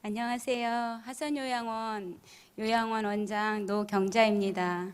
안녕하세요. 요양원 원장 노경자입니다.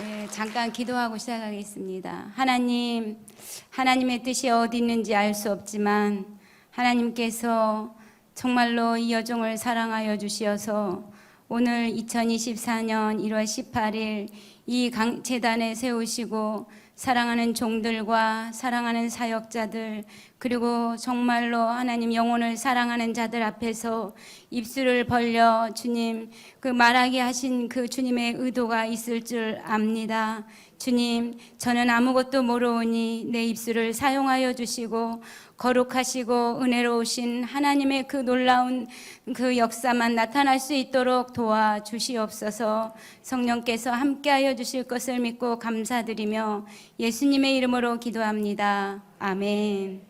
네, 잠깐 기도하고 시작하겠습니다. 하나님의 뜻이 어디 있는지 알 수 없지만 하나님께서 정말로 이 여종을 사랑하여 주시어서 오늘 2024년 1월 18일 이 재단에 세우시고 사랑하는 종들과 사랑하는 사역자들, 그리고 정말로 하나님 영혼을 사랑하는 자들 앞에서 입술을 벌려 주님 그 말하게 하신 그 주님의 의도가 있을 줄 압니다. 주님, 저는 아무것도 모르오니 내 입술을 사용하여 주시고 거룩하시고 은혜로우신 하나님의 그 놀라운 그 역사만 나타날 수 있도록 도와주시옵소서. 성령께서 함께하여 주실 것을 믿고 감사드리며 예수님의 이름으로 기도합니다. 아멘.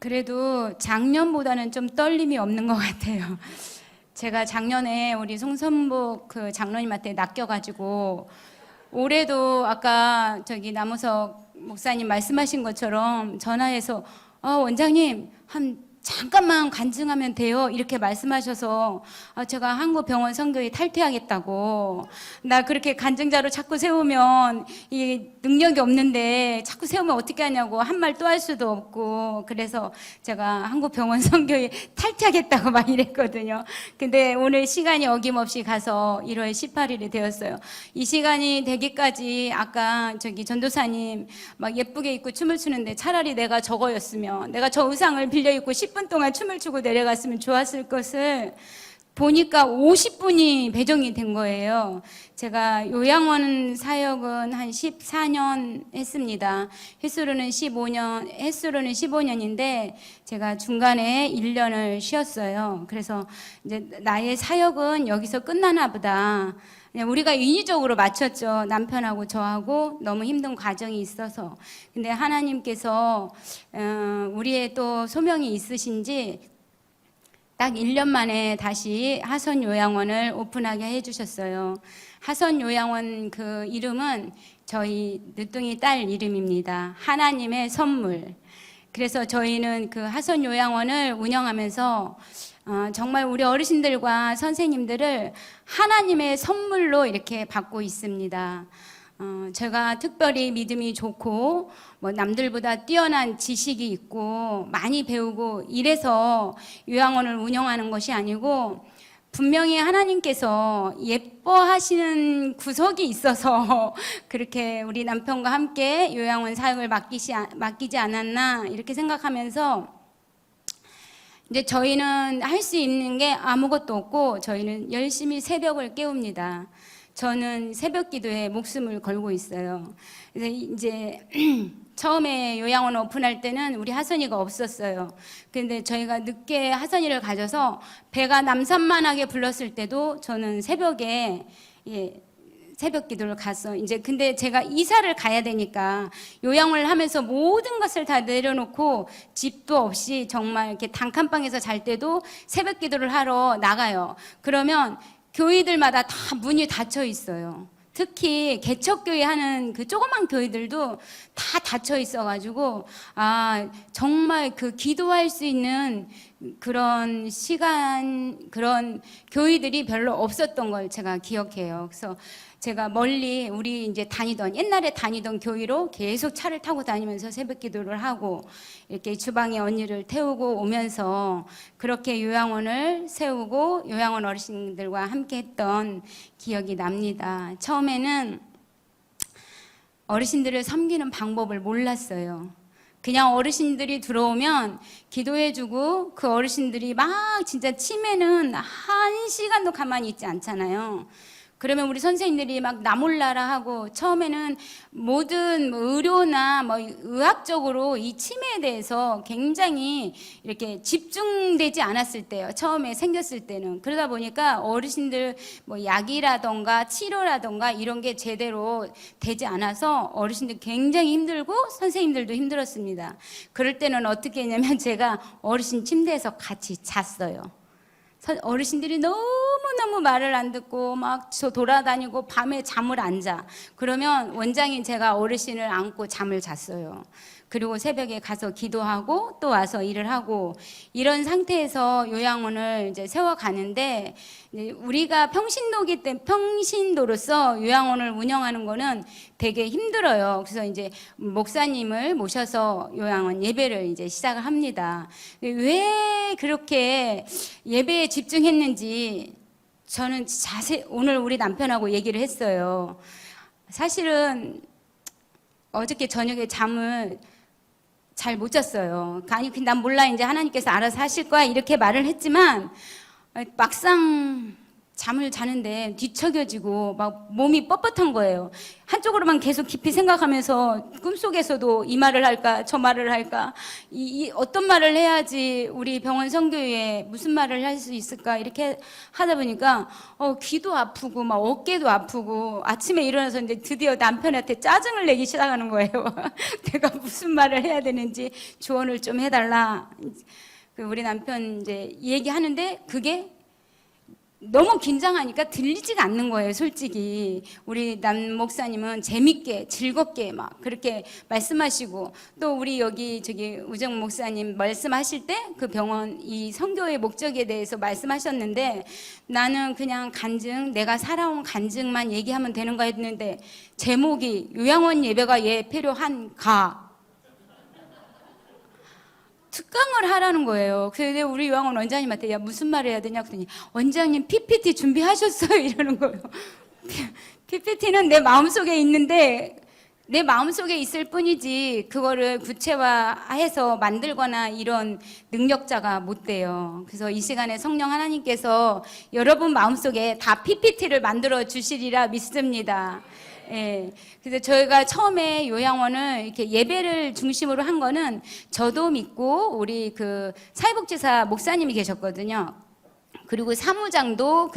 그래도 작년보다는 좀 떨림이 없는 것 같아요. 제가 작년에 우리 송선복 그 장로님한테 낚여가지고 올해도 아까 저기 남우석 목사님 말씀하신 것처럼 전화해서 원장님 잠깐만 간증하면 돼요 이렇게 말씀하셔서 제가 한국병원 선교에 탈퇴하겠다고, 나 그렇게 간증자로 자꾸 세우면 이 능력이 없는데 자꾸 세우면 어떻게 하냐고 한 말 또 할 수도 없고, 그래서 제가 한국병원 선교에 탈퇴하겠다고 막 이랬거든요. 근데 오늘 시간이 어김없이 가서 1월 18일이 되었어요. 이 시간이 되기까지 아까 저기 전도사님 막 예쁘게 입고 춤을 추는데 차라리 내가 저거였으면, 내가 저 의상을 빌려 입고 10분 동안 춤을 추고 내려갔으면 좋았을 것을 보니까 50분이 배정이 된 거예요. 제가 요양원 사역은 한 14년 했습니다. 횟수로는 15년인데 제가 중간에 1년을 쉬었어요. 그래서 이제 나의 사역은 여기서 끝나나 보다. 우리가 인위적으로 맞췄죠. 남편하고 저하고 너무 힘든 과정이 있어서. 근데 하나님께서 우리의 또 소명이 있으신지 딱 1년 만에 다시 하선 요양원을 오픈하게 해주셨어요. 하선 요양원 그 이름은 저희 늦둥이 딸 이름입니다. 하나님의 선물. 그래서 저희는 그 하선 요양원을 운영하면서 정말 우리 어르신들과 선생님들을 하나님의 선물로 이렇게 받고 있습니다. 제가 특별히 믿음이 좋고 뭐 남들보다 뛰어난 지식이 있고 많이 배우고 이래서 요양원을 운영하는 것이 아니고, 분명히 하나님께서 예뻐하시는 구석이 있어서 그렇게 우리 남편과 함께 요양원 사역을 맡기지 않았나 이렇게 생각하면서, 이제 저희는 할 수 있는 게 아무것도 없고 저희는 열심히 새벽을 깨웁니다. 저는 새벽 기도에 목숨을 걸고 있어요. 그래서 이제 처음에 요양원 오픈할 때는 우리 하선이가 없었어요. 근데 저희가 늦게 하선이를 가져서 배가 남산만하게 불렀을 때도 저는 새벽에 새벽 기도를 가서 근데 제가 이사를 가야 되니까 요양을 하면서 모든 것을 다 내려놓고 집도 없이 정말 이렇게 단칸방에서 잘 때도 새벽 기도를 하러 나가요. 그러면 교회들마다 다 문이 닫혀 있어요. 특히 개척교회 하는 그 조그만 교회들도 다 닫혀 있어가지고 정말 그 기도할 수 있는 그런 시간, 그런 교회들이 별로 없었던 걸 제가 기억해요. 그래서 제가 멀리 우리 옛날에 다니던 교회로 계속 차를 타고 다니면서 새벽 기도를 하고 이렇게 주방에 언니를 태우고 오면서 그렇게 요양원을 세우고 요양원 어르신들과 함께 했던 기억이 납니다. 처음에는 어르신들을 섬기는 방법을 몰랐어요. 그냥 어르신들이 들어오면 기도해주고 그 어르신들이 막 진짜 치매는 1시간도 가만히 있지 않잖아요. 그러면 우리 선생님들이 막 나 몰라라 하고, 처음에는 모든 의료나 의학적으로 이 치매에 대해서 굉장히 이렇게 집중되지 않았을 때요. 처음에 생겼을 때는. 그러다 보니까 어르신들 약이라던가 치료라던가 이런 게 제대로 되지 않아서 어르신들 굉장히 힘들고 선생님들도 힘들었습니다. 그럴 때는 어떻게 했냐면 제가 어르신 침대에서 같이 잤어요. 어르신들이 너무너무 말을 안 듣고 막 돌아다니고 밤에 잠을 안 자. 그러면 원장인 제가 어르신을 안고 잠을 잤어요. 그리고 새벽에 가서 기도하고 또 와서 일을 하고 이런 상태에서 요양원을 이제 세워가는데, 우리가 평신도로서 요양원을 운영하는 거는 되게 힘들어요. 그래서 이제 목사님을 모셔서 요양원 예배를 이제 시작을 합니다. 왜 그렇게 예배에 집중했는지 저는 오늘 우리 남편하고 얘기를 했어요. 사실은 어저께 저녁에 잠을 잘 못 잤어요. 아니, 난 몰라. 이제 하나님께서 알아서 하실 거야. 이렇게 말을 했지만, 막상 잠을 자는데 뒤척여지고 막 몸이 뻣뻣한 거예요. 한쪽으로만 계속 깊이 생각하면서 꿈속에서도 이 말을 할까 저 말을 할까, 어떤 말을 해야지 우리 병원 선교회에 무슨 말을 할 수 있을까, 이렇게 하다 보니까 귀도 아프고 막 어깨도 아프고, 아침에 일어나서 이제 드디어 남편한테 짜증을 내기 시작하는 거예요. 내가 무슨 말을 해야 되는지 조언을 좀 해달라. 우리 남편 이제 얘기하는데 그게 너무 긴장하니까 들리지가 않는 거예요, 솔직히. 우리 남 목사님은 재밌게, 즐겁게 막 그렇게 말씀하시고, 또 우리 우정 목사님 말씀하실 때 그 병원, 이 선교의 목적에 대해서 말씀하셨는데, 나는 그냥 내가 살아온 간증만 얘기하면 되는 거 했는데, 제목이 요양원 예배가 필요한가? 특강을 하라는 거예요. 그래서 우리 요양원 원장님한테 무슨 말을 해야 되냐 그랬더니, 원장님 PPT 준비하셨어요? 이러는 거예요. PPT는 내 마음속에 있는데 내 마음속에 있을 뿐이지 그거를 구체화해서 만들거나 이런 능력자가 못 돼요. 그래서 이 시간에 성령 하나님께서 여러분 마음속에 다 PPT를 만들어 주시리라 믿습니다. 예. 그래서 저희가 처음에 요양원을 이렇게 예배를 중심으로 한 거는 저도 믿고 우리 사회복지사 목사님이 계셨거든요. 그리고 사무장도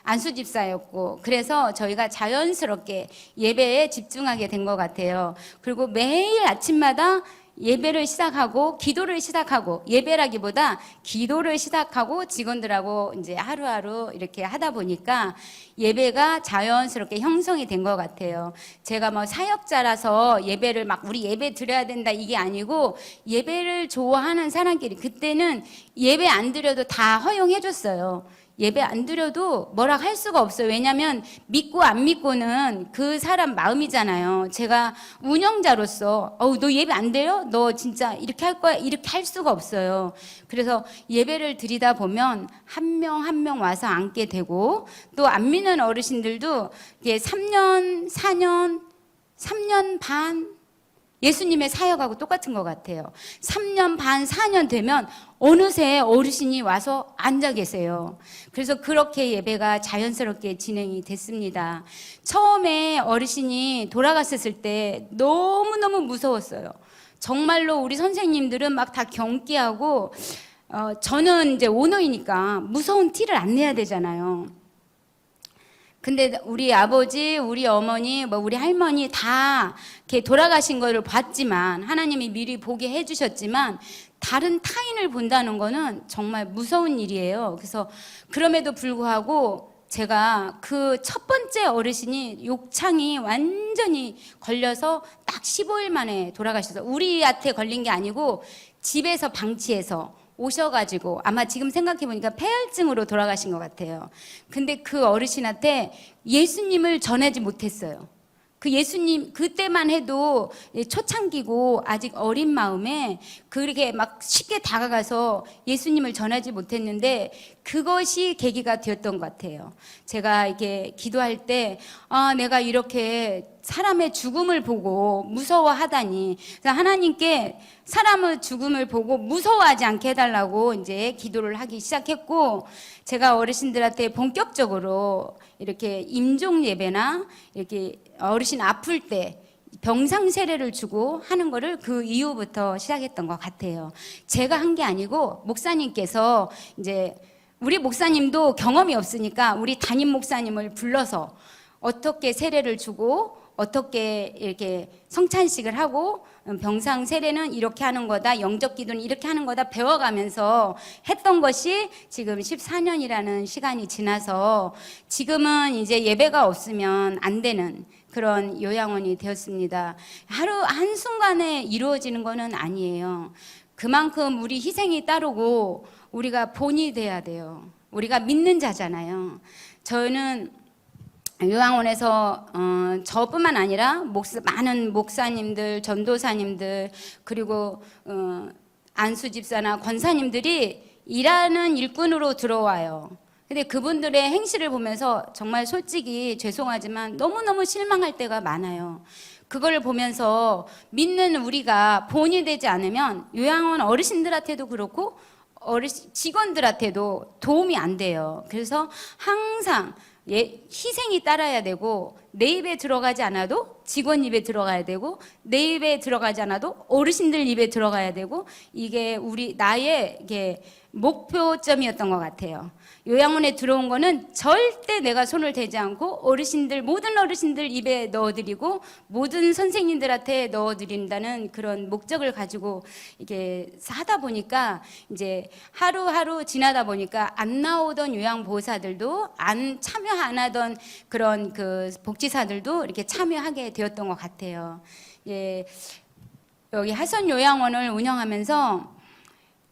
안수집사였고, 그래서 저희가 자연스럽게 예배에 집중하게 된 것 같아요. 그리고 매일 아침마다 예배를 시작하고 기도를 시작하고, 예배라기보다 기도를 시작하고 직원들하고 이제 하루하루 이렇게 하다 보니까 예배가 자연스럽게 형성이 된 것 같아요. 제가 뭐 사역자라서 예배를 우리 예배 드려야 된다 이게 아니고, 예배를 좋아하는 사람끼리, 그때는 예배 안 드려도 다 허용해 줬어요. 예배 안 드려도 뭐라 할 수가 없어요. 왜냐하면 믿고 안 믿고는 그 사람 마음이잖아요. 제가 운영자로서 너 예배 안 돼요? 너 진짜 이렇게 할 거야? 이렇게 할 수가 없어요. 그래서 예배를 드리다 보면 한 명 한 명 와서 앉게 되고, 또 안 믿는 어르신들도 3년, 4년, 3년 반 예수님의 사역하고 똑같은 것 같아요. 3년 반, 4년 되면 어느새 어르신이 와서 앉아 계세요. 그래서 그렇게 예배가 자연스럽게 진행이 됐습니다. 처음에 어르신이 돌아갔었을 때 너무너무 무서웠어요. 정말로 우리 선생님들은 막 다 경기하고, 저는 이제 오너이니까 무서운 티를 안 내야 되잖아요. 근데 우리 아버지, 우리 어머니, 우리 할머니 다 이렇게 돌아가신 거를 봤지만, 하나님이 미리 보게 해주셨지만, 다른 타인을 본다는 거는 정말 무서운 일이에요. 그래서 그럼에도 불구하고 제가 그 첫 번째 어르신이 욕창이 완전히 걸려서 딱 15일 만에 돌아가셔서, 우리한테 걸린 게 아니고 집에서 방치해서 오셔가지고, 아마 지금 생각해보니까 폐혈증으로 돌아가신 것 같아요. 근데 그 어르신한테 예수님을 전하지 못했어요. 예수님, 그때만 해도 초창기고 아직 어린 마음에 그렇게 막 쉽게 다가가서 예수님을 전하지 못했는데, 그것이 계기가 되었던 것 같아요. 제가 이렇게 기도할 때, 내가 이렇게 사람의 죽음을 보고 무서워하다니, 하나님께 사람의 죽음을 보고 무서워하지 않게 해달라고 이제 기도를 하기 시작했고, 제가 어르신들한테 본격적으로 이렇게 임종 예배나 이렇게 어르신 아플 때 병상 세례를 주고 하는 거를 그 이후부터 시작했던 것 같아요. 제가 한 게 아니고 목사님께서, 이제 우리 목사님도 경험이 없으니까 우리 담임 목사님을 불러서 어떻게 세례를 주고 어떻게 이렇게 성찬식을 하고, 병상 세례는 이렇게 하는 거다, 영접 기도는 이렇게 하는 거다 배워가면서 했던 것이 지금 14년이라는 시간이 지나서, 지금은 이제 예배가 없으면 안 되는 그런 요양원이 되었습니다. 하루 한순간에 이루어지는 것은 아니에요. 그만큼 우리 희생이 따르고 우리가 본이 돼야 돼요. 우리가 믿는 자잖아요. 저는 요양원에서 저뿐만 아니라 많은 목사님들, 전도사님들, 그리고 안수 집사나 권사님들이 일하는 일꾼으로 들어와요. 근데 그분들의 행실을 보면서 정말 솔직히 죄송하지만 너무너무 실망할 때가 많아요. 그걸 보면서 믿는 우리가 본이 되지 않으면 요양원 어르신들한테도 그렇고 직원들한테도 도움이 안 돼요. 그래서 항상 희생이 따라야 되고, 내 입에 들어가지 않아도 직원 입에 들어가야 되고, 내 입에 들어가지 않아도 어르신들 입에 들어가야 되고, 이게 나의 이게 목표점이었던 것 같아요. 요양원에 들어온 거는 절대 내가 손을 대지 않고 모든 어르신들 입에 넣어드리고 모든 선생님들한테 넣어드린다는 그런 목적을 가지고 이게 하다 보니까 이제 하루하루 지나다 보니까 안 나오던 요양보호사들도 참여 안 하던 그런 그 복지사들도 이렇게 참여하게 되었던 것 같아요. 예, 여기 하선요양원을 운영하면서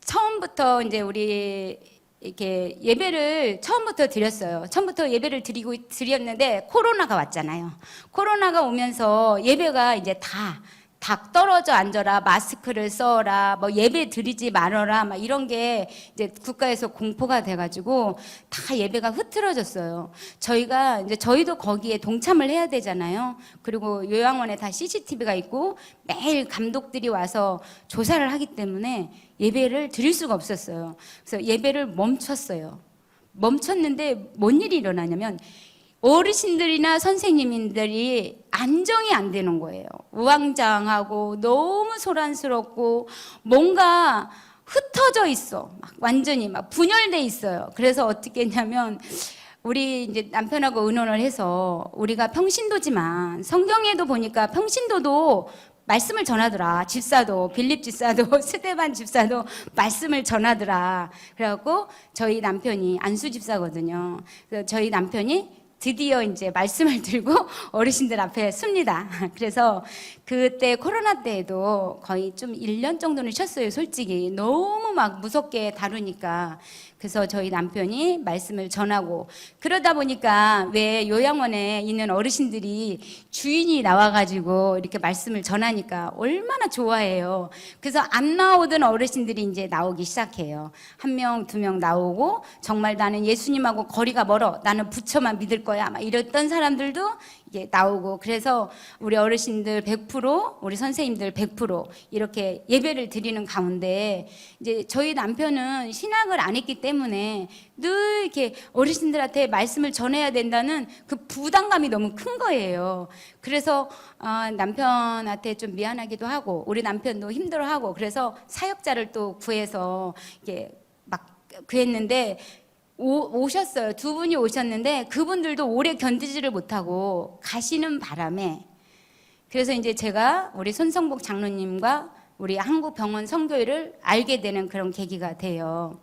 처음부터 이제 우리 이렇게 예배를 처음부터 드렸어요. 처음부터 예배를 드렸는데 코로나가 왔잖아요. 코로나가 오면서 예배가 이제 다 떨어져 앉아라, 마스크를 써라, 뭐 예배 드리지 말아라, 막 이런 게 이제 국가에서 공포가 돼가지고 다 예배가 흐트러졌어요. 저희도 거기에 동참을 해야 되잖아요. 그리고 요양원에 다 CCTV가 있고 매일 감독들이 와서 조사를 하기 때문에 예배를 드릴 수가 없었어요. 그래서 예배를 멈췄는데 뭔 일이 일어나냐면 어르신들이나 선생님들이 안정이 안 되는 거예요. 우왕좌왕하고 너무 소란스럽고 뭔가 흩어져 있어. 완전히 분열돼 있어요. 그래서 어떻게 했냐면 우리 이제 남편하고 의논을 해서 우리가 평신도지만 성경에도 보니까 평신도도 말씀을 전하더라. 빌립 집사도 스데반 집사도 말씀을 전하더라. 그래갖고 저희 남편이 안수 집사거든요. 그래서 저희 남편이 드디어 이제 말씀을 들고 어르신들 앞에 섭니다. 그래서 그때 코로나 때에도 거의 좀 1년 정도는 쉬었어요. 솔직히 너무 무섭게 다루니까. 그래서 저희 남편이 말씀을 전하고, 그러다 보니까 왜 요양원에 있는 어르신들이 주인이 나와가지고 이렇게 말씀을 전하니까 얼마나 좋아해요. 그래서 안 나오던 어르신들이 이제 나오기 시작해요. 1명, 2명 나오고, 정말 나는 예수님하고 거리가 멀어, 나는 부처만 믿을 거야, 막 이랬던 사람들도 이게 나오고. 그래서 우리 어르신들 100%, 우리 선생님들 100% 이렇게 예배를 드리는 가운데, 이제 저희 남편은 신학을 안 했기 때문에 늘 이렇게 어르신들한테 말씀을 전해야 된다는 그 부담감이 너무 큰 거예요. 그래서 남편한테 좀 미안하기도 하고, 우리 남편도 힘들어하고, 그래서 사역자를 또 구해서 이게 구했는데 오셨어요. 2분이 오셨는데 그분들도 오래 견디지를 못하고 가시는 바람에, 그래서 이제 제가 우리 손성복 장로님과 우리 한국병원 선교회를 알게 되는 그런 계기가 돼요.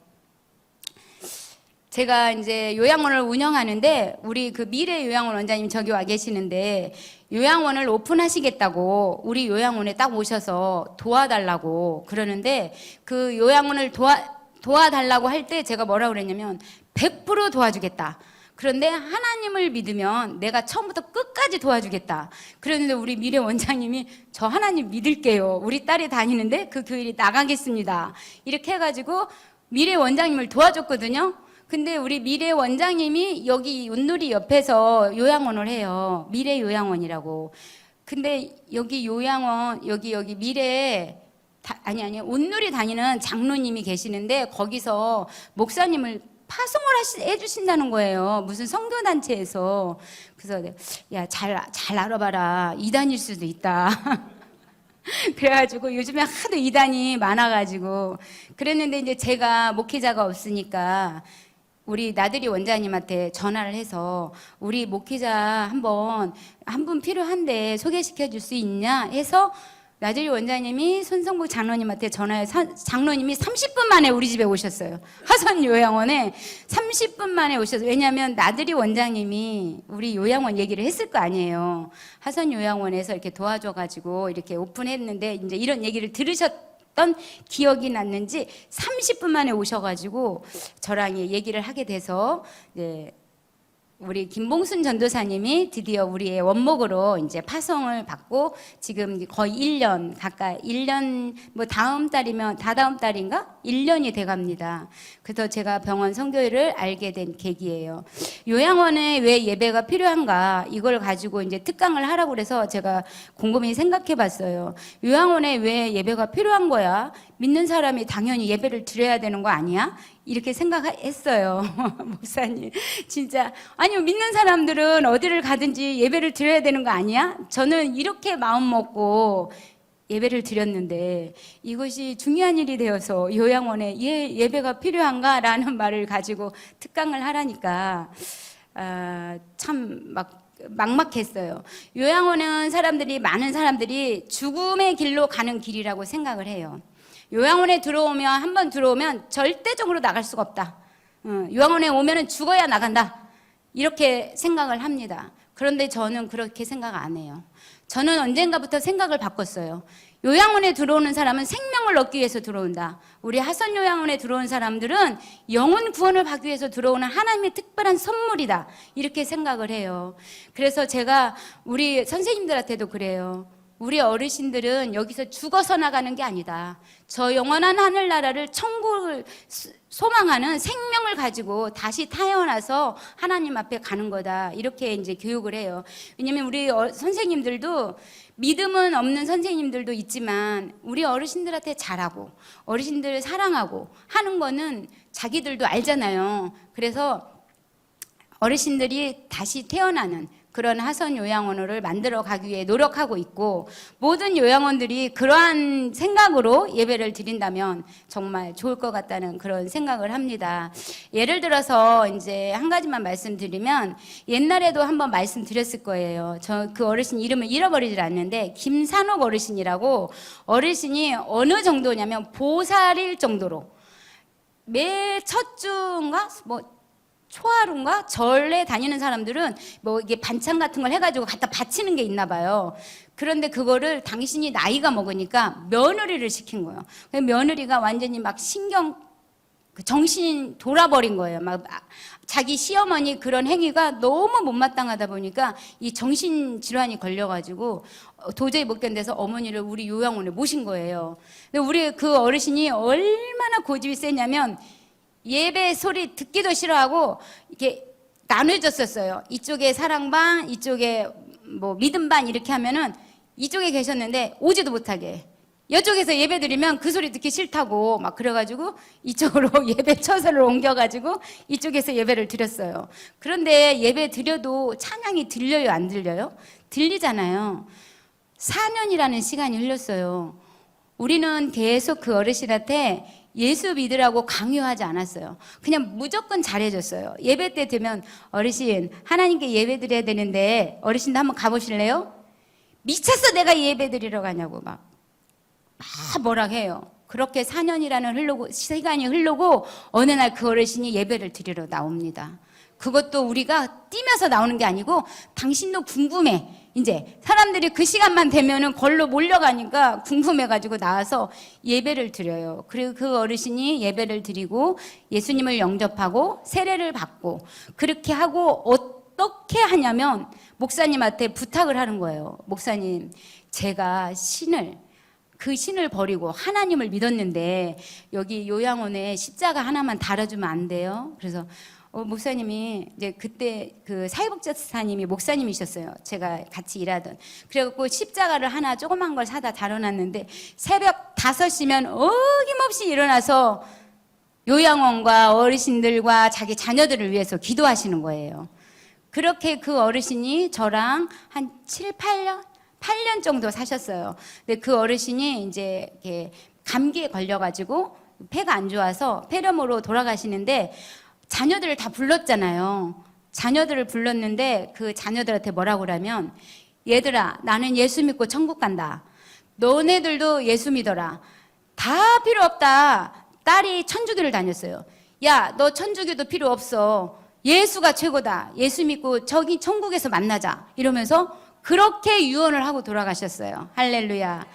제가 이제 요양원을 운영하는데 우리 그 미래 요양원 원장님 저기 와 계시는데, 요양원을 오픈하시겠다고 우리 요양원에 딱 오셔서 도와달라고 그러는데, 그 요양원을 도와달라고 할 때 제가 뭐라고 그랬냐면 100% 도와주겠다. 그런데 하나님을 믿으면 내가 처음부터 끝까지 도와주겠다. 그랬는데 우리 미래 원장님이 저 하나님 믿을게요. 우리 딸이 다니는데 그 교회에 나가겠습니다. 이렇게 해가지고 미래 원장님을 도와줬거든요. 근데 우리 미래 원장님이 여기 온누리 옆에서 요양원을 해요. 미래 요양원이라고. 근데 여기 요양원, 여기 미래에 온누리 다니는 장로님이 계시는데 거기서 목사님을 파송을 해주신다는 거예요. 무슨 선교단체에서. 그래서 야, 잘 알아봐라. 이단일 수도 있다. 그래가지고 요즘에 하도 이단이 많아가지고 그랬는데, 이제 제가 목회자가 없으니까 우리 나들이 원장님한테 전화를 해서 우리 목회자 한 분 필요한데 소개시켜 줄 수 있냐 해서 나들이 원장님이 손성복 장로님한테 전화해 장로님이 30분 만에 우리 집에 오셨어요. 하선 요양원에 30분 만에 오셨어요. 왜냐하면 나들이 원장님이 우리 요양원 얘기를 했을 거 아니에요. 하선 요양원에서 이렇게 도와줘가지고 이렇게 오픈했는데 이제 이런 얘기를 들으셨던 기억이 났는지 30분 만에 오셔가지고 저랑 얘기를 하게 돼서 이제 우리 김봉순 전도사님이 드디어 우리의 원목으로 이제 파송을 받고 지금 거의 1년 가까이 1년 뭐 다음 달이면 다다음 달인가 1년이 돼 갑니다. 그래서 제가 병원 선교회를 알게 된 계기예요. 요양원에 왜 예배가 필요한가 이걸 가지고 이제 특강을 하라고 그래서 제가 곰곰이 생각해 봤어요. 요양원에 왜 예배가 필요한 거야? 믿는 사람이 당연히 예배를 드려야 되는 거 아니야? 이렇게 생각했어요. 목사님 진짜 아니요 믿는 사람들은 어디를 가든지 예배를 드려야 되는 거 아니야? 저는 이렇게 마음 먹고 예배를 드렸는데 이것이 중요한 일이 되어서 요양원에 예배가 필요한가라는 말을 가지고 특강을 하라니까 참 막막했어요. 요양원은 많은 사람들이 죽음의 길로 가는 길이라고 생각을 해요. 요양원에 한번 들어오면 절대적으로 나갈 수가 없다. 요양원에 오면은 죽어야 나간다. 이렇게 생각을 합니다. 그런데 저는 그렇게 생각 안 해요. 저는 언젠가부터 생각을 바꿨어요. 요양원에 들어오는 사람은 생명을 얻기 위해서 들어온다. 우리 하선 요양원에 들어온 사람들은 영혼 구원을 받기 위해서 들어오는 하나님의 특별한 선물이다. 이렇게 생각을 해요. 그래서 제가 우리 선생님들한테도 그래요. 우리 어르신들은 여기서 죽어서 나가는 게 아니다. 저 영원한 하늘나라를 천국을 소망하는 생명을 가지고 다시 태어나서 하나님 앞에 가는 거다. 이렇게 이제 교육을 해요. 왜냐면 우리 선생님들도 믿음은 없는 선생님들도 있지만 우리 어르신들한테 잘하고 어르신들을 사랑하고 하는 거는 자기들도 알잖아요. 그래서 어르신들이 다시 태어나는 그런 하선 요양원을 만들어 가기 위해 노력하고 있고 모든 요양원들이 그러한 생각으로 예배를 드린다면 정말 좋을 것 같다는 그런 생각을 합니다. 예를 들어서 이제 한 가지만 말씀드리면 옛날에도 한번 말씀드렸을 거예요. 저 그 어르신 이름을 잃어버리질 않는데 김산옥 어르신이라고 어르신이 어느 정도냐면 보살일 정도로 매 첫 주인가 초하루인가 절에 다니는 사람들은 이게 반찬 같은 걸 해가지고 갖다 바치는 게 있나 봐요. 그런데 그거를 당신이 나이가 먹으니까 며느리를 시킨 거예요. 며느리가 완전히 정신이 돌아버린 거예요. 자기 시어머니 그런 행위가 너무 못마땅하다 보니까 이 정신질환이 걸려가지고 도저히 못 견뎌서 어머니를 우리 요양원에 모신 거예요. 근데 우리 그 어르신이 얼마나 고집이 세냐면 예배 소리 듣기도 싫어하고 이렇게 나눠졌었어요. 이쪽에 사랑반, 이쪽에 믿음반 이렇게 하면은 이쪽에 계셨는데 오지도 못하게. 이쪽에서 예배 드리면 그 소리 듣기 싫다고 그래가지고 이쪽으로 예배 처소를 옮겨가지고 이쪽에서 예배를 드렸어요. 그런데 예배 드려도 찬양이 들려요, 안 들려요? 들리잖아요. 4년이라는 시간이 흘렀어요. 우리는 계속 그 어르신한테 예수 믿으라고 강요하지 않았어요. 그냥 무조건 잘해줬어요. 예배 때 되면 어르신 하나님께 예배 드려야 되는데 어르신도 한번 가보실래요? 미쳤어 내가 예배 드리러 가냐고 뭐라 해요. 그렇게 4년이라는 시간이 흐르고 어느 날 그 어르신이 예배를 드리러 나옵니다. 그것도 우리가 뛰면서 나오는 게 아니고 당신도 궁금해. 이제 사람들이 그 시간만 되면은 걸로 몰려가니까 궁금해가지고 나와서 예배를 드려요. 그리고 그 어르신이 예배를 드리고 예수님을 영접하고 세례를 받고 그렇게 하고 어떻게 하냐면 목사님한테 부탁을 하는 거예요. 목사님, 제가 그 신을 버리고 하나님을 믿었는데 여기 요양원에 십자가 하나만 달아주면 안 돼요? 그래서 목사님이 이제 그때 그 사회복지사님이 목사님이셨어요. 제가 같이 일하던. 그래갖고 십자가를 하나 조그만 걸 사다 달아놨는데 새벽 5시면 어김없이 일어나서 요양원과 어르신들과 자기 자녀들을 위해서 기도하시는 거예요. 그렇게 그 어르신이 저랑 한 7, 8년 정도 사셨어요. 근데 그 어르신이 이제 이렇게 감기에 걸려가지고 폐가 안 좋아서 폐렴으로 돌아가시는데 자녀들을 다 불렀잖아요. 자녀들을 불렀는데 그 자녀들한테 뭐라고 그러면 얘들아 나는 예수 믿고 천국 간다. 너네들도 예수 믿어라. 다 필요 없다. 딸이 천주교를 다녔어요. 야, 너 천주교도 필요 없어. 예수가 최고다. 예수 믿고 저기 천국에서 만나자. 이러면서 그렇게 유언을 하고 돌아가셨어요. 할렐루야.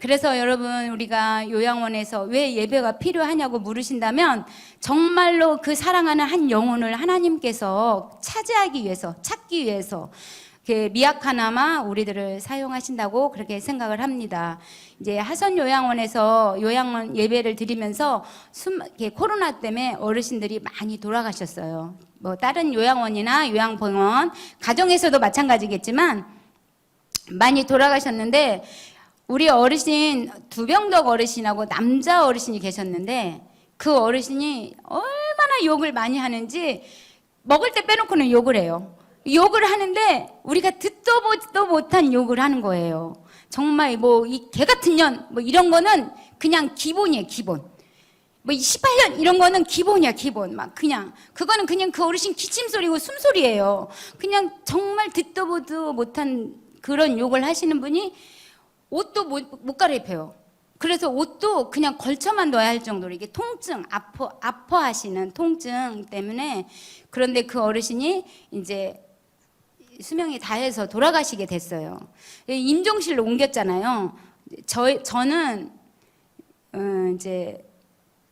그래서 여러분, 우리가 요양원에서 왜 예배가 필요하냐고 물으신다면 정말로 그 사랑하는 한 영혼을 하나님께서 차지하기 위해서, 찾기 위해서 미약하나마 우리들을 사용하신다고 그렇게 생각을 합니다. 이제 하선 요양원에서 요양원 예배를 드리면서 코로나 때문에 어르신들이 많이 돌아가셨어요. 뭐 다른 요양원이나 요양병원, 가정에서도 마찬가지겠지만 많이 돌아가셨는데, 우리 어르신 두병덕 어르신하고 남자 어르신이 계셨는데, 그 어르신이 얼마나 욕을 많이 하는지 먹을 때 빼놓고는 욕을 해요. 욕을 하는데 우리가 듣도 보지도 못한 욕을 하는 거예요. 정말 뭐 이 개 같은 년 뭐 이런 거는 그냥 기본이에요, 기본. 뭐 18년 이런 거는 기본이야, 기본. 막 그냥 그거는 그냥 그 어르신 기침 소리고 숨소리예요. 그냥 정말 듣도 보지도 못한 그런 욕을 하시는 분이 옷도 못 갈아입혀요. 그래서 옷도 그냥 걸쳐만 둬야 할 정도로 이게 통증, 아파하시는 통증 때문에. 그런데 그 어르신이 이제 수명이 다해서 돌아가시게 됐어요. 임종실로 옮겼잖아요. 저는 이제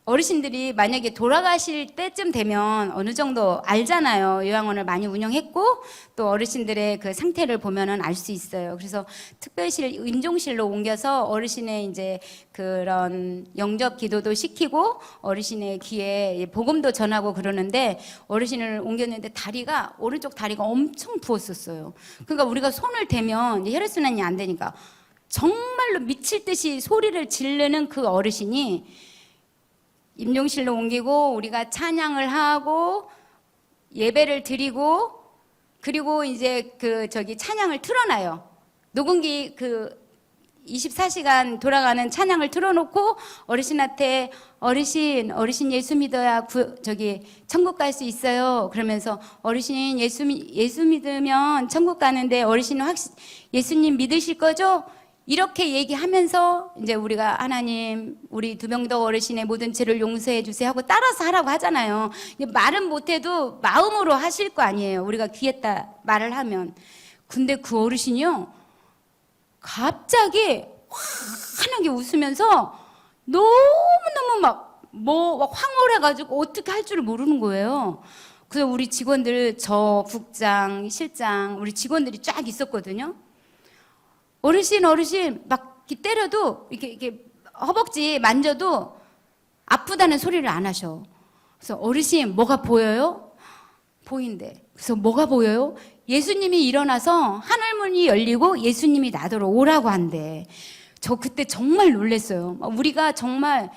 어르신들이 만약에 돌아가실 때쯤 되면 어느 정도 알잖아요. 요양원을 많이 운영했고 또 어르신들의 그 상태를 보면은 알 수 있어요. 그래서 특별실, 임종실로 옮겨서 어르신의 이제 그런 영접 기도도 시키고 어르신의 귀에 복음도 전하고 그러는데, 어르신을 옮겼는데 다리가, 오른쪽 다리가 엄청 부었었어요. 그러니까 우리가 손을 대면 혈액순환이 안 되니까 정말로 미칠 듯이 소리를 지르는 그 어르신이 임종실로 옮기고 우리가 찬양을 하고 예배를 드리고, 그리고 이제 찬양을 틀어놔요. 녹음기 24시간 돌아가는 찬양을 틀어놓고 어르신한테 어르신 예수 믿어야 천국 갈 수 있어요. 그러면서 어르신 예수 믿으면 천국 가는데 어르신 예수님 믿으실 거죠? 이렇게 얘기하면서 이제 우리가 하나님, 우리 두병덕 어르신의 모든 죄를 용서해 주세요 하고 따라서 하라고 하잖아요. 말은 못해도 마음으로 하실 거 아니에요. 우리가 귀에다 말을 하면. 근데 그 어르신이요, 갑자기 환하게 웃으면서 너무너무 막 황홀해가지고 어떻게 할 줄을 모르는 거예요. 그래서 우리 직원들, 저 국장, 실장, 우리 직원들이 쫙 있었거든요. 어르신 막 때려도 이렇게 허벅지 만져도 아프다는 소리를 안 하셔. 그래서 어르신 뭐가 보여요? 보인대. 그래서 뭐가 보여요? 예수님이 일어나서 하늘문이 열리고 예수님이 나더러 오라고 한대. 저 그때 정말 놀랐어요. 우리가 정말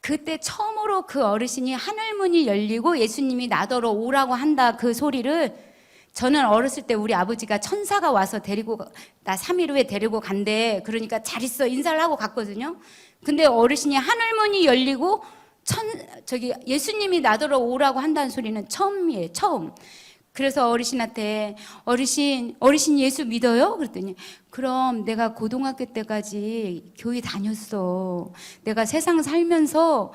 그때 처음으로 그 어르신이 하늘문이 열리고 예수님이 나더러 오라고 한다, 그 소리를 저는 어렸을 때 우리 아버지가 천사가 와서 나 3일 후에 데리고 간대. 그러니까 잘 있어 인사를 하고 갔거든요. 근데 어르신이 하늘문이 열리고 예수님이 나더러 오라고 한다는 소리는 처음이에요, 처음. 그래서 어르신한테 어르신 예수 믿어요? 그랬더니 그럼 내가 고등학교 때까지 교회 다녔어. 내가 세상 살면서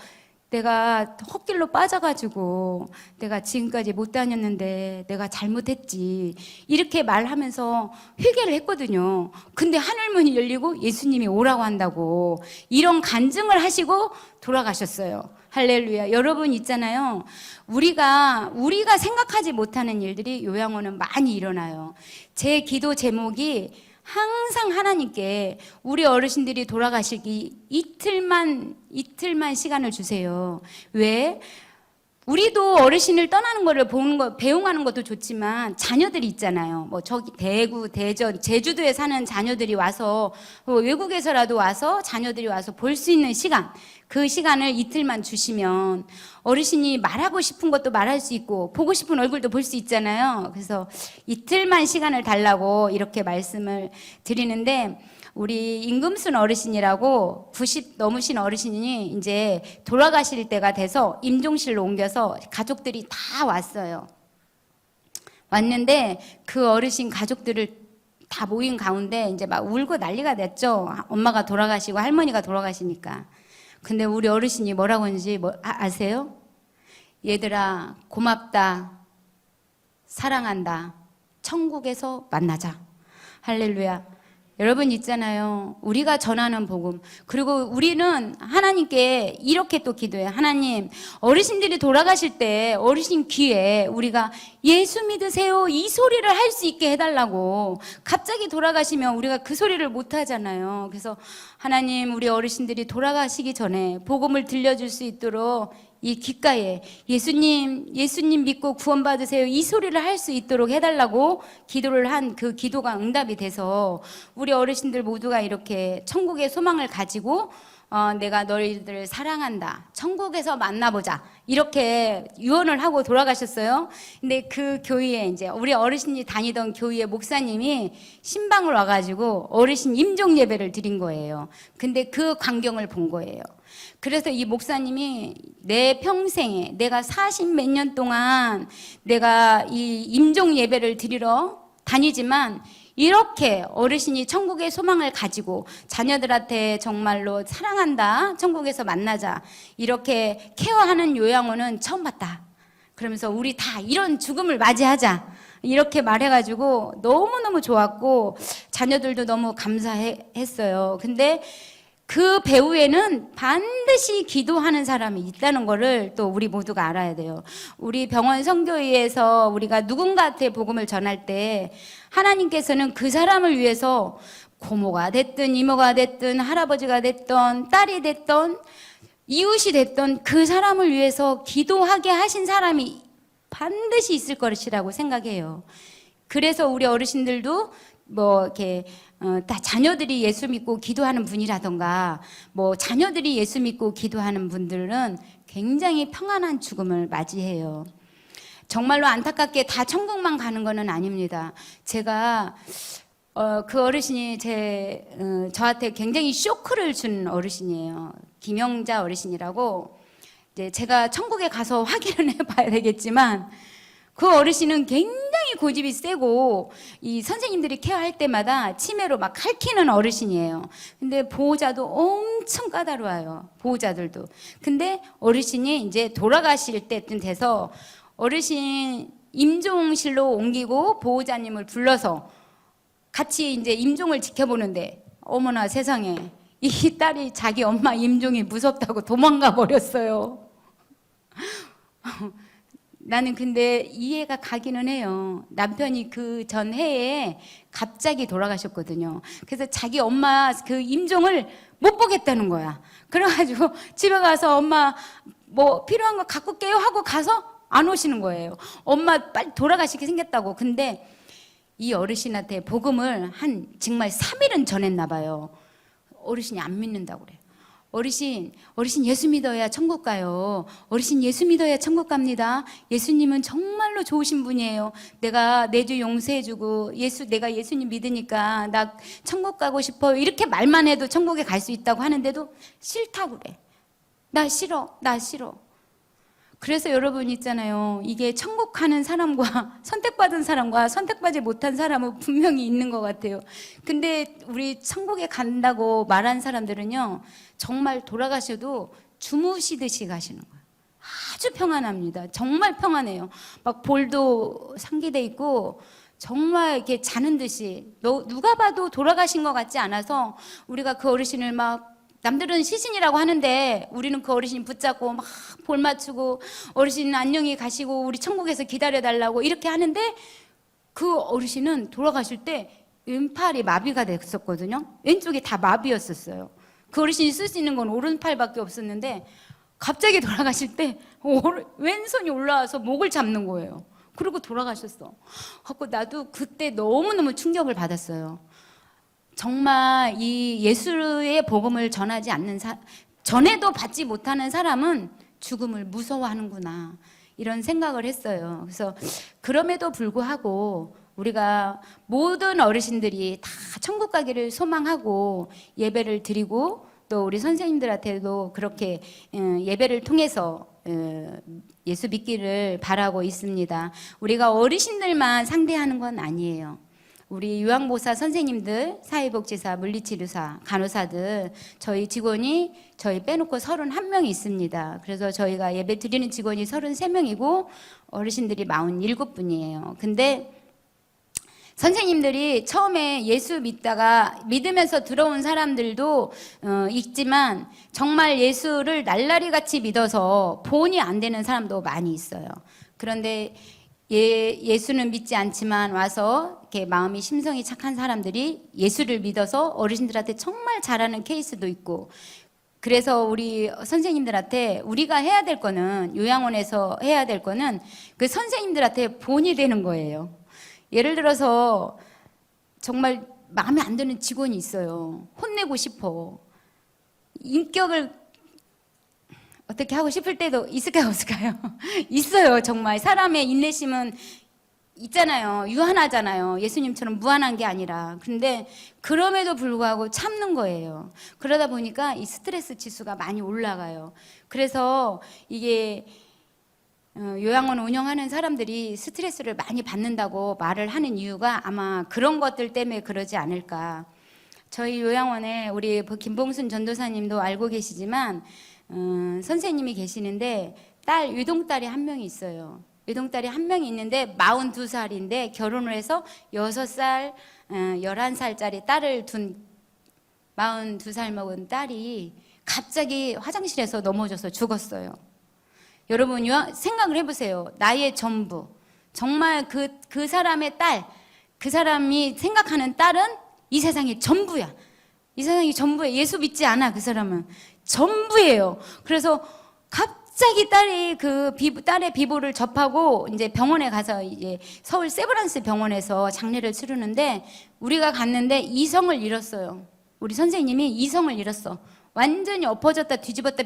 내가 헛길로 빠져가지고 내가 지금까지 못 다녔는데 내가 잘못했지, 이렇게 말하면서 회개를 했거든요. 근데 하늘문이 열리고 예수님이 오라고 한다고 이런 간증을 하시고 돌아가셨어요. 할렐루야. 여러분 있잖아요, 우리가 생각하지 못하는 일들이 요양원은 많이 일어나요. 제 기도 제목이 항상 하나님께 우리 어르신들이 돌아가시기 이틀만 시간을 주세요. 왜? 우리도 어르신을 떠나는 거를 배웅하는 것도 좋지만 자녀들이 있잖아요. 뭐 저기 대구, 대전, 제주도에 사는 자녀들이 와서, 외국에서라도 와서 자녀들이 와서 볼 수 있는 시간, 그 시간을 이틀만 주시면 어르신이 말하고 싶은 것도 말할 수 있고 보고 싶은 얼굴도 볼 수 있잖아요. 그래서 이틀만 시간을 달라고 이렇게 말씀을 드리는데, 우리 임금순 어르신이라고 90 넘으신 어르신이 이제 돌아가실 때가 돼서 임종실로 옮겨서 가족들이 다 왔어요. 왔는데 그 어르신 가족들을 다 모인 가운데 이제 막 울고 난리가 났죠. 엄마가 돌아가시고 할머니가 돌아가시니까. 근데 우리 어르신이 뭐라고 하는지 아세요? 얘들아, 고맙다. 사랑한다. 천국에서 만나자. 할렐루야. 여러분 있잖아요. 우리가 전하는 복음. 그리고 우리는 하나님께 이렇게 또 기도해요. 하나님, 어르신들이 돌아가실 때 어르신 귀에 우리가 예수 믿으세요 이 소리를 할 수 있게 해달라고. 갑자기 돌아가시면 우리가 그 소리를 못 하잖아요. 그래서 하나님, 우리 어르신들이 돌아가시기 전에 복음을 들려줄 수 있도록 이 귓가에 예수님 믿고 구원받으세요 이 소리를 할 수 있도록 해달라고 기도를 한 그 기도가 응답이 돼서 우리 어르신들 모두가 이렇게 천국의 소망을 가지고 내가 너희들을 사랑한다. 천국에서 만나보자. 이렇게 유언을 하고 돌아가셨어요. 근데 그 교회에 이제 우리 어르신이 다니던 교회 목사님이 신방을 와가지고 어르신 임종 예배를 드린 거예요. 근데 그 광경을 본 거예요. 그래서 이 목사님이 내 평생에 내가 40몇 년 동안 내가 이 임종 예배를 드리러 다니지만 이렇게 어르신이 천국의 소망을 가지고 자녀들한테 정말로 사랑한다, 천국에서 만나자 이렇게 케어하는 요양원은 처음 봤다. 그러면서 우리 다 이런 죽음을 맞이하자 이렇게 말해가지고 너무너무 좋았고 자녀들도 너무 감사했어요. 근데 그 배후에는 반드시 기도하는 사람이 있다는 거를 또 우리 모두가 알아야 돼요. 우리 병원 선교회에서 우리가 누군가한테 복음을 전할 때 하나님께서는 그 사람을 위해서 고모가 됐든 이모가 됐든 할아버지가 됐든 딸이 됐든 이웃이 됐든 그 사람을 위해서 기도하게 하신 사람이 반드시 있을 것이라고 생각해요. 그래서 우리 어르신들도 뭐 이렇게 다 자녀들이 예수 믿고 기도하는 분이라던가 뭐 자녀들이 예수 믿고 기도하는 분들은 굉장히 평안한 죽음을 맞이해요. 정말로 안타깝게 다 천국만 가는 거는 아닙니다. 제가 그 어르신이 저한테 굉장히 쇼크를 준 어르신이에요. 김영자 어르신이라고. 이제 제가 천국에 가서 확인을 해봐야 되겠지만 그 어르신은 굉장히 고집이 세고 이 선생님들이 케어할 때마다 치매로 막 핥히는 어르신이에요. 근데 보호자도 엄청 까다로워요. 보호자들도. 근데 어르신이 이제 돌아가실 때쯤 돼서 어르신 임종실로 옮기고 보호자님을 불러서 같이 이제 임종을 지켜보는데 어머나 세상에 이 딸이 자기 엄마 임종이 무섭다고 도망가 버렸어요. 나는 근데 이해가 가기는 해요. 남편이 그 전 해에 갑자기 돌아가셨거든요. 그래서 자기 엄마 그 임종을 못 보겠다는 거야. 그래가지고 집에 가서 엄마 뭐 필요한 거 갖고 올게요 하고 가서 안 오시는 거예요. 엄마 빨리 돌아가시게 생겼다고. 근데 이 어르신한테 복음을 한 정말 3일은 전했나 봐요. 어르신이 안 믿는다고 그래요. 어르신 예수 믿어야 천국 가요. 어르신 예수 믿어야 천국 갑니다. 예수님은 정말로 좋으신 분이에요. 내가 내주 용서해주고 내가 예수님 믿으니까 나 천국 가고 싶어요. 이렇게 말만 해도 천국에 갈 수 있다고 하는데도 싫다고 그래. 나 싫어. 그래서 여러분 있잖아요. 이게 천국 가는 사람과 선택받은 사람과 선택받지 못한 사람은 분명히 있는 것 같아요. 근데 우리 천국에 간다고 말한 사람들은요, 정말 돌아가셔도 주무시듯이 가시는 거예요. 아주 평안합니다. 정말 평안해요. 막 볼도 상기돼 있고 정말 이렇게 자는 듯이 누가 봐도 돌아가신 것 같지 않아서 우리가 그 어르신을 막 남들은 시신이라고 하는데 우리는 그 어르신 붙잡고 막 볼 맞추고 어르신 안녕히 가시고 우리 천국에서 기다려달라고 이렇게 하는데 그 어르신은 돌아가실 때 왼팔이 마비가 됐었거든요. 왼쪽이 다 마비였었어요. 그 어르신이 쓸 수 있는 건 오른팔밖에 없었는데 갑자기 돌아가실 때 왼손이 올라와서 목을 잡는 거예요. 그리고 돌아가셨어. 하고 나도 그때 너무너무 충격을 받았어요. 정말 이 예수의 복음을 전하지 않는 전에도 받지 못하는 사람은 죽음을 무서워하는구나 이런 생각을 했어요. 그래서 그럼에도 불구하고 우리가 모든 어르신들이 다 천국 가기를 소망하고 예배를 드리고 또 우리 선생님들한테도 그렇게 예배를 통해서 예수 믿기를 바라고 있습니다. 우리가 어르신들만 상대하는 건 아니에요. 우리 요양보호사 선생님들, 사회복지사, 물리치료사, 간호사들 저희 직원이 저희 빼놓고 31명이 있습니다. 그래서 저희가 예배 드리는 직원이 33명이고 어르신들이 47분이에요. 근데 선생님들이 처음에 예수 믿으면서 들어온 사람들도 있지만 정말 예수를 날라리 같이 믿어서 본이 안 되는 사람도 많이 있어요. 그런데 예수는 믿지 않지만 와서 이렇게 마음이 심성이 착한 사람들이 예수를 믿어서 어르신들한테 정말 잘하는 케이스도 있고, 그래서 우리 선생님들한테 우리가 해야 될 거는, 요양원에서 해야 될 거는 그 선생님들한테 본이 되는 거예요. 예를 들어서 정말 마음에 안 드는 직원이 있어요. 혼내고 싶어. 인격을 어떻게 하고 싶을 때도 있을까요, 없을까요? 있어요, 정말. 사람의 인내심은 있잖아요. 유한하잖아요. 예수님처럼 무한한 게 아니라. 근데 그럼에도 불구하고 참는 거예요. 그러다 보니까 이 스트레스 지수가 많이 올라가요. 그래서 이게 요양원 운영하는 사람들이 스트레스를 많이 받는다고 말을 하는 이유가 아마 그런 것들 때문에 그러지 않을까. 저희 요양원에 우리 김봉순 전도사님도 알고 계시지만 선생님이 계시는데 외동딸이 한 명이 있어요. 외동딸이 한 명이 있는데 42살인데 결혼을 해서 6살, 11살짜리 딸을 둔 42살 먹은 딸이 갑자기 화장실에서 넘어져서 죽었어요. 여러분 생각을 해보세요. 나의 전부, 정말 그 사람의 딸, 그 사람이 생각하는 딸은 이 세상의 전부야. 이 세상이 전부예요. 예수 믿지 않아. 그 사람은 전부예요. 그래서 갑자기 딸이 딸의 비보를 접하고 이제 병원에 가서 이제 서울 세브란스 병원에서 장례를 치르는데, 우리가 갔는데 이성을 잃었어요. 우리 선생님이 이성을 잃었어. 완전히 엎어졌다 뒤집었다,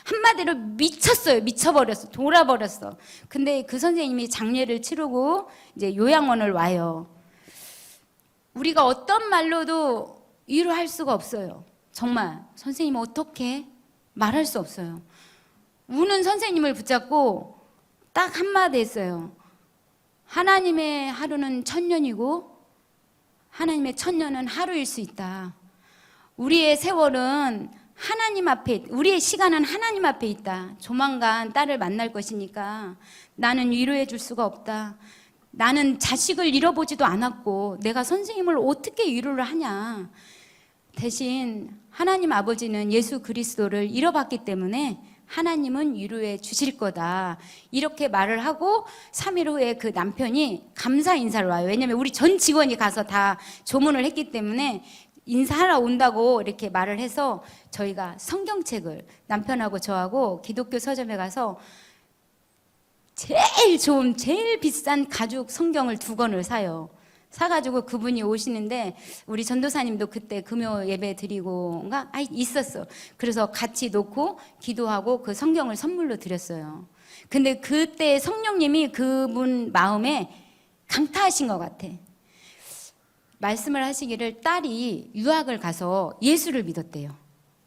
한마디로 미쳤어요. 미쳐버렸어. 돌아버렸어. 근데 그 선생님이 장례를 치르고 이제 요양원을 와요. 우리가 어떤 말로도 위로할 수가 없어요. 정말 선생님 어떻게 말할 수 없어요. 우는 선생님을 붙잡고 딱 한마디 했어요. 하나님의 하루는 1000년이고 하나님의 1000년은 하루일 수 있다. 우리의 세월은 하나님 앞에, 우리의 시간은 하나님 앞에 있다. 조만간 딸을 만날 것이니까 나는 위로해 줄 수가 없다. 나는 자식을 잃어보지도 않았고 내가 선생님을 어떻게 위로를 하냐. 대신 하나님 아버지는 예수 그리스도를 잃어봤기 때문에 하나님은 위로해 주실 거다. 이렇게 말을 하고 3일 후에 그 남편이 감사 인사를 와요. 왜냐면 우리 전 직원이 가서 다 조문을 했기 때문에 인사하러 온다고 이렇게 말을 해서 저희가 성경책을, 남편하고 저하고 기독교 서점에 가서 제일 좋은, 제일 비싼 가죽 성경을 2권을 사요. 사가지고 그분이 오시는데 우리 전도사님도 그때 금요 예배 드리고가 있었어. 그래서 같이 놓고 기도하고 그 성경을 선물로 드렸어요. 근데 그때 성령님이 그분 마음에 강타하신 것 같아. 말씀을 하시기를 딸이 유학을 가서 예수를 믿었대요.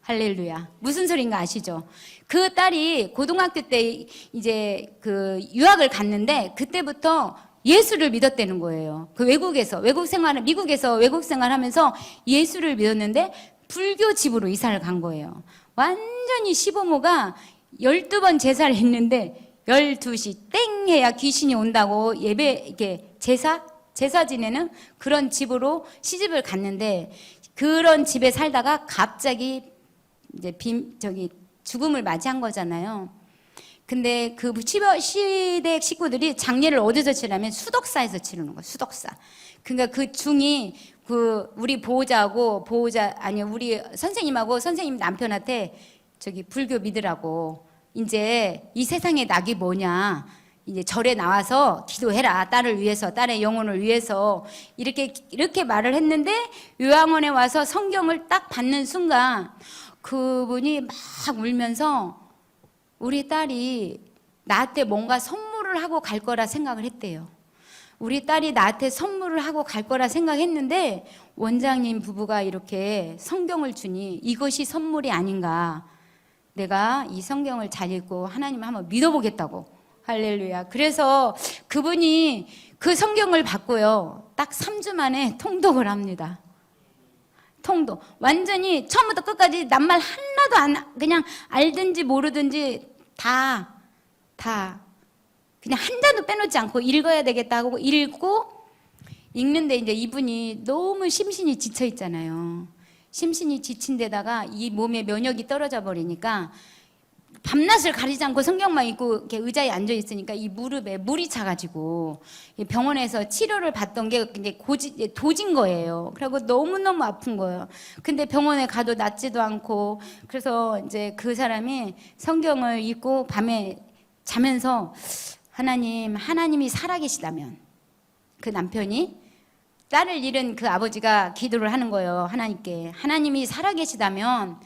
할렐루야. 무슨 소린가 아시죠? 그 딸이 고등학교 때 이제 그 유학을 갔는데 그때부터 예수를 믿었다는 거예요. 그 미국에서 외국 생활하면서 예수를 믿었는데 불교 집으로 이사를 간 거예요. 완전히 시부모가 12번 제사를 했는데 12시 땡 해야 귀신이 온다고 이렇게 제사 지내는 그런 집으로 시집을 갔는데, 그런 집에 살다가 갑자기 이제 죽음을 맞이한 거잖아요. 근데 그 시댁 식구들이 장례를 어디서 치르냐면 수덕사에서 치르는 거예요. 수덕사. 그러니까 그 중이 우리 우리 선생님하고 선생님 남편한테 불교 믿으라고, 이제 이 세상의 낙이 뭐냐, 이제 절에 나와서 기도해라. 딸을 위해서, 딸의 영혼을 위해서. 이렇게 말을 했는데 요양원에 와서 성경을 딱 받는 순간 그분이 막 울면서 우리 딸이 나한테 뭔가 선물을 하고 갈 거라 생각을 했대요. 우리 딸이 나한테 선물을 하고 갈 거라 생각했는데 원장님 부부가 이렇게 성경을 주니 이것이 선물이 아닌가. 내가 이 성경을 잘 읽고 하나님을 한번 믿어보겠다고. 할렐루야. 그래서 그분이 그 성경을 받고요. 딱 3주 만에 통독을 합니다. 통독. 완전히 처음부터 끝까지 낱말 하나도 그냥 알든지 모르든지 다 그냥 한 자도 빼놓지 않고 읽어야 되겠다 하고 읽는데 이제 이분이 너무 심신이 지쳐 있잖아요. 심신이 지친 데다가 이 몸의 면역이 떨어져 버리니까 밤낮을 가리지 않고 성경만 읽고 이렇게 의자에 앉아 있으니까 이 무릎에 물이 차가지고 병원에서 치료를 받던 게 이제 도진 거예요. 그리고 너무너무 아픈 거예요. 근데 병원에 가도 낫지도 않고, 그래서 이제 그 사람이 성경을 읽고 밤에 자면서 하나님이 살아계시다면, 그 남편이 딸을 잃은 그 아버지가 기도를 하는 거예요. 하나님이 살아계시다면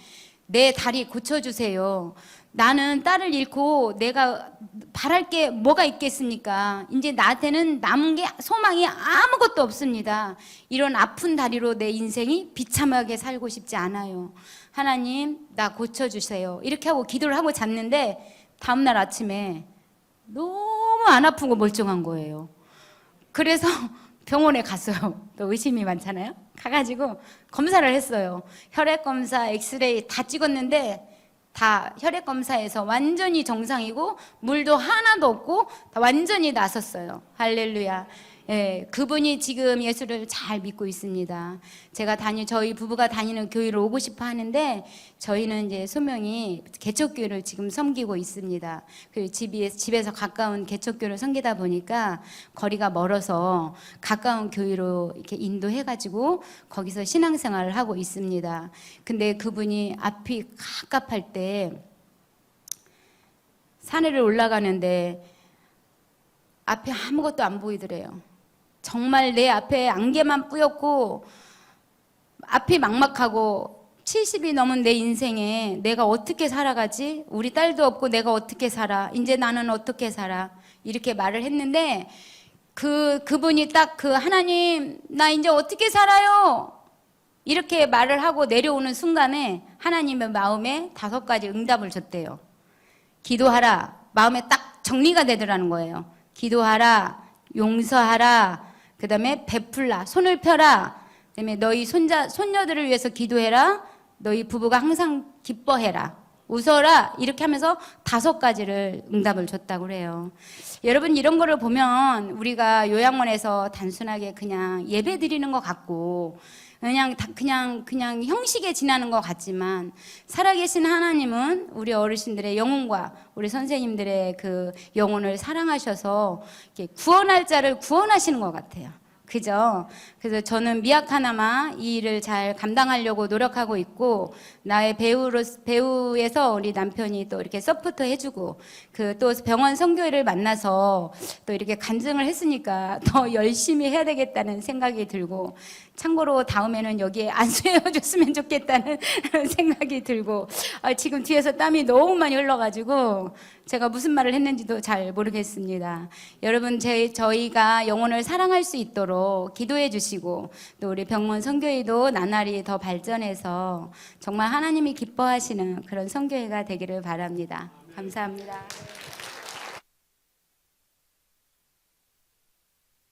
내 다리 고쳐주세요. 나는 딸을 잃고 내가 바랄 게 뭐가 있겠습니까? 이제 나한테는 남은 게 소망이 아무것도 없습니다. 이런 아픈 다리로 내 인생이 비참하게 살고 싶지 않아요. 하나님, 나 고쳐주세요. 이렇게 하고 기도를 하고 잤는데 다음날 아침에 너무 안 아프고 멀쩡한 거예요. 그래서 병원에 갔어요. 또 의심이 많잖아요. 가가지고 검사를 했어요. 혈액검사, 엑스레이 다 찍었는데 다 혈액검사에서 완전히 정상이고 물도 하나도 없고 다 완전히 나섰어요. 할렐루야. 예, 그분이 지금 예수를 잘 믿고 있습니다. 저희 부부가 다니는 교회를 오고 싶어 하는데 저희는 이제 소명이 개척교회를 지금 섬기고 있습니다. 그 집에서 가까운 개척교회를 섬기다 보니까 거리가 멀어서 가까운 교회로 이렇게 인도해가지고 거기서 신앙생활을 하고 있습니다. 근데 그분이 앞이 갑갑할 때 산에를 올라가는데 앞에 아무것도 안 보이더래요. 정말 내 앞에 안개만 뿌옇고 앞이 막막하고 70이 넘은 내 인생에 내가 어떻게 살아가지? 우리 딸도 없고 내가 어떻게 살아? 이제 나는 어떻게 살아? 이렇게 말을 했는데 그분이 딱 하나님, 나 이제 어떻게 살아요? 이렇게 말을 하고 내려오는 순간에 하나님의 마음에 5가지 응답을 줬대요. 기도하라. 마음에 딱 정리가 되더라는 거예요. 기도하라. 용서하라. 그 다음에 베풀라, 손을 펴라. 그 다음에 너희 손녀들을 위해서 기도해라. 너희 부부가 항상 기뻐해라. 웃어라. 이렇게 하면서 5가지를 응답을 줬다고 그래요. 여러분, 이런 거를 보면 우리가 요양원에서 단순하게 그냥 예배 드리는 것 같고 그냥 형식에 지나는 것 같지만 살아계신 하나님은 우리 어르신들의 영혼과 우리 선생님들의 그 영혼을 사랑하셔서 이렇게 구원할 자를 구원하시는 것 같아요. 그죠? 그래서 저는 미약하나마 이 일을 잘 감당하려고 노력하고 있고, 나의 배우에서 우리 남편이 또 이렇게 서포트 해주고, 또 병원 선교회를 만나서 또 이렇게 간증을 했으니까 더 열심히 해야 되겠다는 생각이 들고, 참고로 다음에는 여기에 안수해줬으면 좋겠다는 생각이 들고, 지금 뒤에서 땀이 너무 많이 흘러가지고 제가 무슨 말을 했는지도 잘 모르겠습니다. 여러분, 저희가 영혼을 사랑할 수 있도록 기도해 주시고, 또 우리 병원 선교회도 나날이 더 발전해서 정말 하나님이 기뻐하시는 그런 선교회가 되기를 바랍니다. 감사합니다.